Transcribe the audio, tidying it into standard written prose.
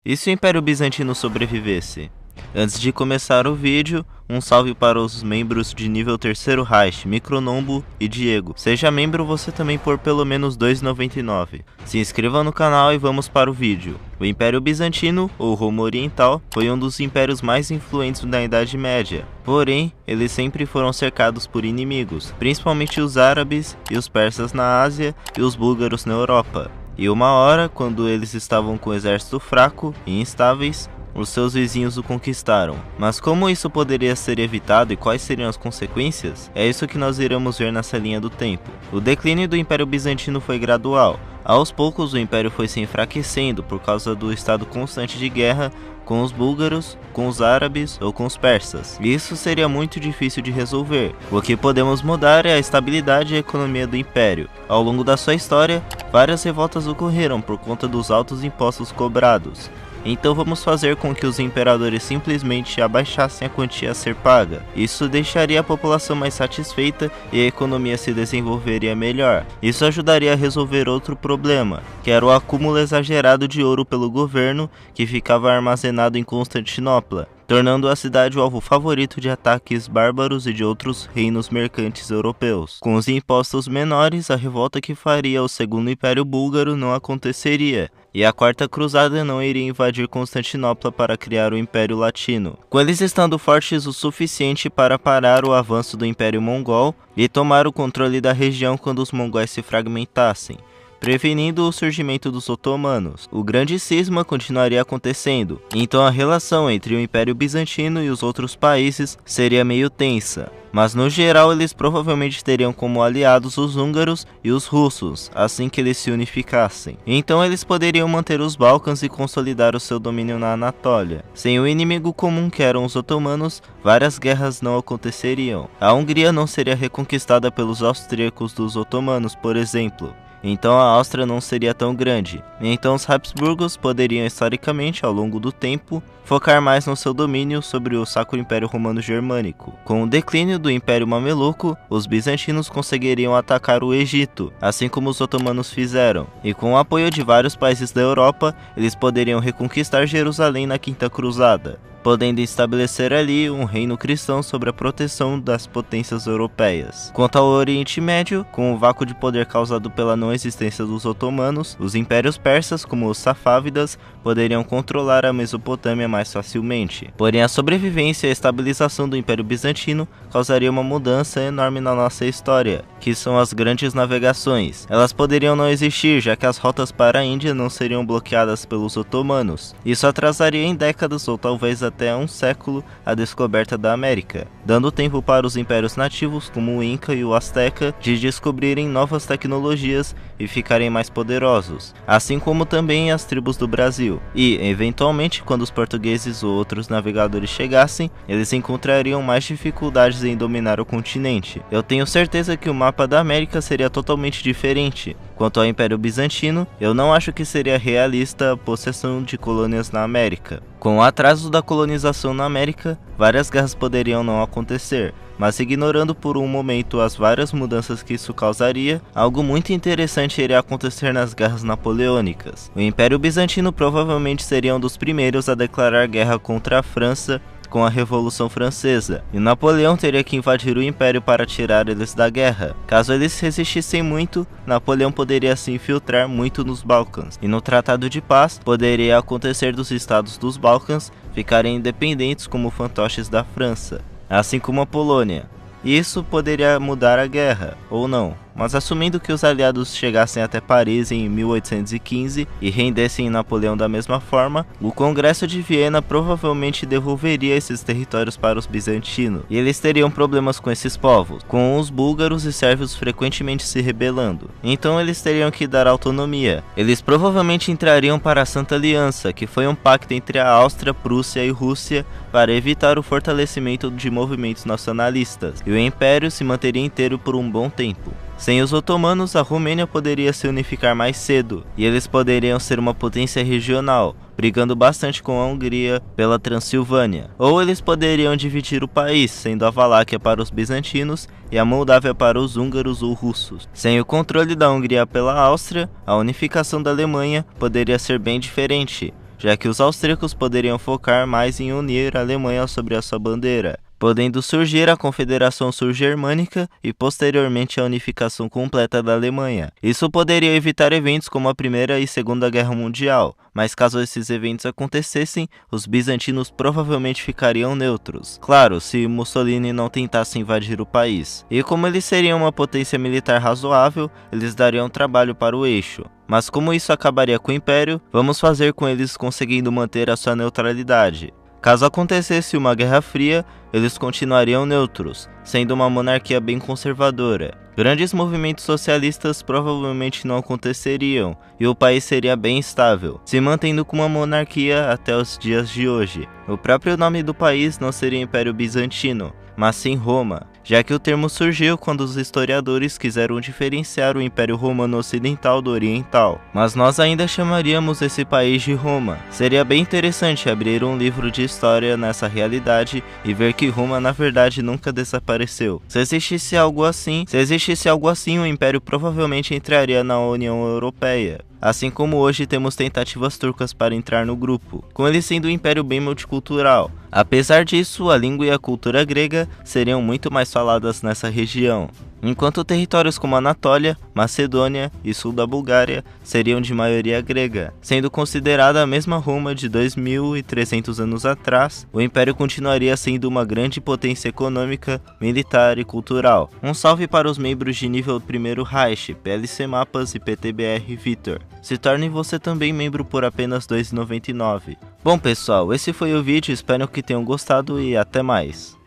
E se o Império Bizantino sobrevivesse? Antes de começar o vídeo, um salve para os membros de nível 3º Reich, Micronombo e Diego. Seja membro você também por pelo menos R$ 2,99. Se inscreva no canal e vamos para o vídeo. O Império Bizantino, ou Roma Oriental, foi um dos impérios mais influentes da Idade Média. Porém, eles sempre foram cercados por inimigos, principalmente os árabes e os persas na Ásia e os búlgaros na Europa. E uma hora, quando eles estavam com o exército fraco e instáveis, os seus vizinhos o conquistaram. Mas como isso poderia ser evitado e quais seriam as consequências? É isso que nós iremos ver nessa linha do tempo. O declínio do Império Bizantino foi gradual. Aos poucos o Império foi se enfraquecendo por causa do estado constante de guerra com os búlgaros, com os árabes ou com os persas. Isso seria muito difícil de resolver. O que podemos mudar é a estabilidade e a economia do Império. Ao longo da sua história, várias revoltas ocorreram por conta dos altos impostos cobrados. Então vamos fazer com que os imperadores simplesmente abaixassem a quantia a ser paga. Isso deixaria a população mais satisfeita e a economia se desenvolveria melhor. Isso ajudaria a resolver outro problema, que era o acúmulo exagerado de ouro pelo governo que ficava armazenado em Constantinopla, tornando a cidade o alvo favorito de ataques bárbaros e de outros reinos mercantes europeus. Com os impostos menores, a revolta que faria o Segundo Império Búlgaro não aconteceria, e a Quarta Cruzada não iria invadir Constantinopla para criar o Império Latino, com eles estando fortes o suficiente para parar o avanço do Império Mongol e tomar o controle da região quando os mongóis se fragmentassem, prevenindo o surgimento dos otomanos. O grande cisma continuaria acontecendo, então a relação entre o Império Bizantino e os outros países seria meio tensa. Mas no geral eles provavelmente teriam como aliados os húngaros e os russos, assim que eles se unificassem. Então eles poderiam manter os Balcãs e consolidar o seu domínio na Anatólia. Sem o inimigo comum que eram os otomanos, várias guerras não aconteceriam. A Hungria não seria reconquistada pelos austríacos dos otomanos, por exemplo. Então a Áustria não seria tão grande. Então os Habsburgos poderiam historicamente, ao longo do tempo, focar mais no seu domínio sobre o Sacro Império Romano Germânico. Com o declínio do Império Mameluco, os bizantinos conseguiriam atacar o Egito, assim como os otomanos fizeram. E com o apoio de vários países da Europa, eles poderiam reconquistar Jerusalém na Quinta Cruzada, podendo estabelecer ali um reino cristão sob a proteção das potências europeias. Quanto ao Oriente Médio, com o vácuo de poder causado pela não existência dos otomanos, os impérios persas, como os safávidas, poderiam controlar a Mesopotâmia mais facilmente. Porém, a sobrevivência e a estabilização do Império Bizantino causaria uma mudança enorme na nossa história, que são as grandes navegações. Elas poderiam não existir, já que as rotas para a Índia não seriam bloqueadas pelos otomanos. Isso atrasaria em décadas ou talvez até um século a descoberta da América, dando tempo para os impérios nativos como o Inca e o Azteca de descobrirem novas tecnologias e ficarem mais poderosos, assim como também as tribos do Brasil. E, eventualmente, quando os portugueses ou outros navegadores chegassem, eles encontrariam mais dificuldades em dominar o continente. Eu tenho certeza que o mapa da América seria totalmente diferente. Quanto ao Império Bizantino, eu não acho que seria realista a possessão de colônias na América. Com o atraso da colonização na América, várias guerras poderiam não acontecer, mas ignorando por um momento as várias mudanças que isso causaria, algo muito interessante iria acontecer nas guerras napoleônicas. O Império Bizantino provavelmente seria um dos primeiros a declarar guerra contra a França com a Revolução Francesa, e Napoleão teria que invadir o Império para tirar eles da guerra. Caso eles resistissem muito, Napoleão poderia se infiltrar muito nos Balcãs, e no Tratado de Paz poderia acontecer dos estados dos Balcãs ficarem independentes como fantoches da França, assim como a Polônia. Isso poderia mudar a guerra, ou não. Mas assumindo que os aliados chegassem até Paris em 1815 e rendessem Napoleão da mesma forma, o Congresso de Viena provavelmente devolveria esses territórios para os bizantinos, e eles teriam problemas com esses povos, com os búlgaros e sérvios frequentemente se rebelando. Então eles teriam que dar autonomia. Eles provavelmente entrariam para a Santa Aliança, que foi um pacto entre a Áustria, Prússia e Rússia para evitar o fortalecimento de movimentos nacionalistas, e o Império se manteria inteiro por um bom tempo. Sem os otomanos, a Romênia poderia se unificar mais cedo, e eles poderiam ser uma potência regional, brigando bastante com a Hungria pela Transilvânia. Ou eles poderiam dividir o país, sendo a Valáquia para os bizantinos e a Moldávia para os húngaros ou russos. Sem o controle da Hungria pela Áustria, a unificação da Alemanha poderia ser bem diferente, já que os austríacos poderiam focar mais em unir a Alemanha sobre a sua bandeira, podendo surgir a Confederação Sul-Germânica e posteriormente a unificação completa da Alemanha. Isso poderia evitar eventos como a Primeira e Segunda Guerra Mundial, mas caso esses eventos acontecessem, os bizantinos provavelmente ficariam neutros. Claro, se Mussolini não tentasse invadir o país. E como eles seriam uma potência militar razoável, eles dariam trabalho para o eixo. Mas como isso acabaria com o Império, vamos fazer com eles conseguindo manter a sua neutralidade. Caso acontecesse uma Guerra Fria, eles continuariam neutros, sendo uma monarquia bem conservadora. Grandes movimentos socialistas provavelmente não aconteceriam, e o país seria bem estável, se mantendo com uma monarquia até os dias de hoje. O próprio nome do país não seria Império Bizantino, mas sim Roma, já que o termo surgiu quando os historiadores quiseram diferenciar o Império Romano Ocidental do Oriental. Mas nós ainda chamaríamos esse país de Roma. Seria bem interessante abrir um livro de história nessa realidade e ver que Roma na verdade nunca desapareceu. Se existisse algo assim, o Império provavelmente entraria na União Europeia. Assim como hoje temos tentativas turcas para entrar no grupo, com ele sendo um império bem multicultural. Apesar disso, a língua e a cultura grega seriam muito mais faladas nessa região, enquanto territórios como Anatólia, Macedônia e sul da Bulgária seriam de maioria grega. Sendo considerada a mesma Roma de 2300 anos atrás, o Império continuaria sendo uma grande potência econômica, militar e cultural. Um salve para os membros de nível 1º Reich, PLC Mapas e PTBR Vitor. Se torne você também membro por apenas R$ 2,99. Bom pessoal, esse foi o vídeo, espero que tenham gostado e até mais.